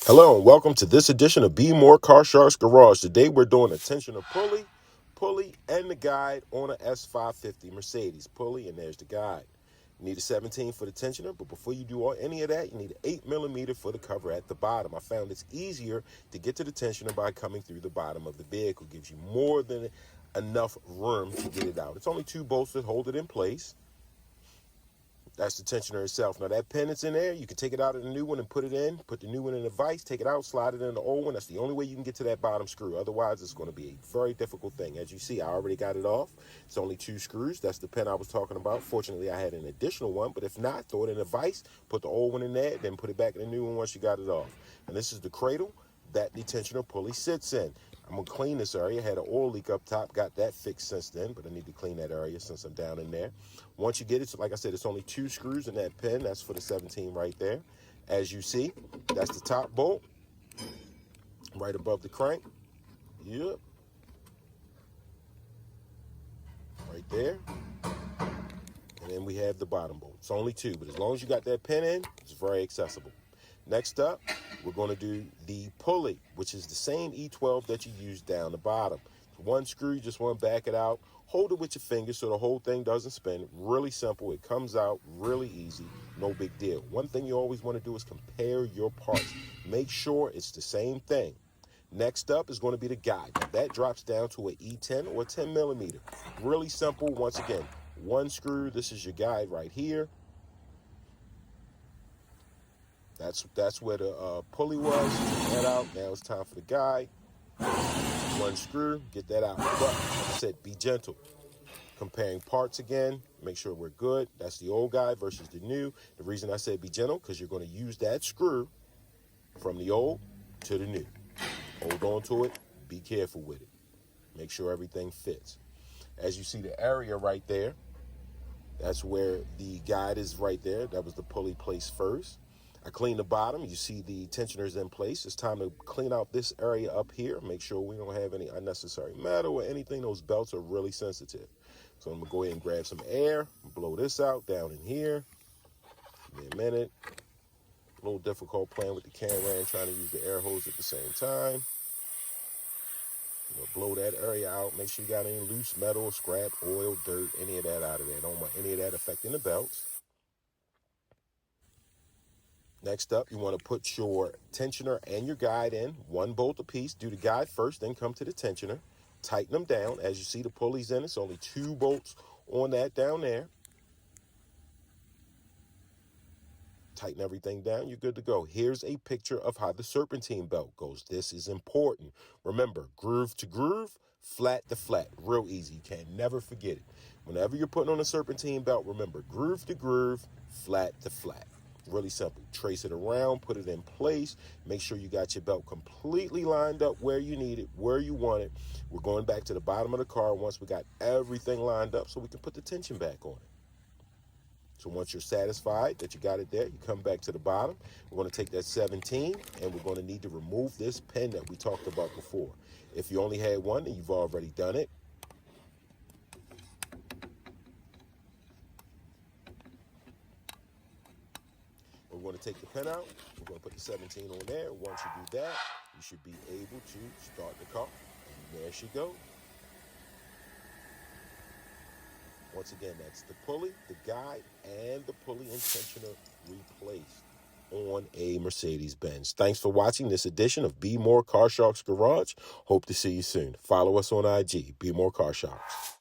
Hello and welcome to this edition of Be More Car Sharks Garage. Today we're doing a tensioner pulley, and the guide on a S550 Mercedes. Pulley, and there's the guide. You need a 17 for the tensioner, but before you do any of that, you need an 8mm for the cover at the bottom. I found it's easier to get to the tensioner by coming through the bottom of the vehicle. It gives you more than enough room to get it out. It's only 2 bolts that hold it in place. That's the tensioner itself. Now that pin that's in there, you can take it out of the new one and put it in, put the new one in the vise, take it out, slide it in the old one. That's the only way you can get to that bottom screw. Otherwise, it's going to be a very difficult thing. As you see, I already got it off. It's only 2 screws. That's the pin I was talking about. Fortunately, I had an additional one, but if not, throw it in the vise, put the old one in there, then put it back in the new one once you got it off. And this is the cradle that the tensioner pulley sits in. I'm going to clean this area. I had an oil leak up top. Got that fixed since then, but I need to clean that area since I'm down in there. Once you get it, so like I said, it's only 2 screws in that pin. That's for the 17 right there. As you see, that's the top bolt right above the crank. Yep. Right there. And then we have the bottom bolt. It's only 2, but as long as you got that pin in, it's very accessible. Next up, we're going to do the pulley, which is the same E12 that you use down the bottom. 1 screw, you just want to back it out. Hold it with your fingers so the whole thing doesn't spin. Really simple. It comes out really easy. No big deal. One thing you always want to do is compare your parts. Make sure it's the same thing. Next up is going to be the guide. Now that drops down to an E10 or 10mm. Really simple. Once again, 1 screw. This is your guide right here. That's where the pulley was. Get that out. Now it's time for the guide. 1 screw, get that out. But like I said, be gentle. Comparing parts again, make sure we're good. That's the old guide versus the new. The reason I said be gentle, because you're going to use that screw from the old to the new. Hold on to it. Be careful with it. Make sure everything fits. As you see the area right there, that's where the guide is right there. That was the pulley placed first. I cleaned the bottom. You see the tensioners in place. It's time to clean out this area up here. Make sure we don't have any unnecessary metal or anything. Those belts are really sensitive. So I'm going to go ahead and grab some air, blow this out down in here. Give me a minute. A little difficult playing with the camera and trying to use the air hose at the same time. Blow that area out. Make sure you got any loose metal, scrap, oil, dirt, any of that out of there. Don't want any of that affecting the belts. Next up, you want to put your tensioner and your guide in, 1 bolt apiece. Do the guide first, then come to the tensioner. Tighten them down. As you see, the pulley's in. It's only 2 bolts on that down there. Tighten everything down. You're good to go. Here's a picture of how the serpentine belt goes. This is important. Remember, groove to groove, flat to flat. Real easy. You can never forget it. Whenever you're putting on a serpentine belt, remember, groove to groove, flat to flat. Really simple. Trace it around, put it in place. Make sure you got your belt completely lined up where you need it, where you want it. We're going back to the bottom of the car once we got everything lined up so we can put the tension back on it. So once you're satisfied that you got it there, you come back to the bottom. We're going to take that 17 and we're going to need to remove this pin that we talked about before. If you only had one and you've already done it, we're going to take the pin out. We're going to put the 17 on there. Once you do that, you should be able to start the car. And there she goes. Once again, that's the pulley, the guide, and the pulley and tensioner replaced on a Mercedes-Benz. Thanks for watching this edition of Be More Car Sharks Garage. Hope to see you soon. Follow us on IG, Be More Car Sharks.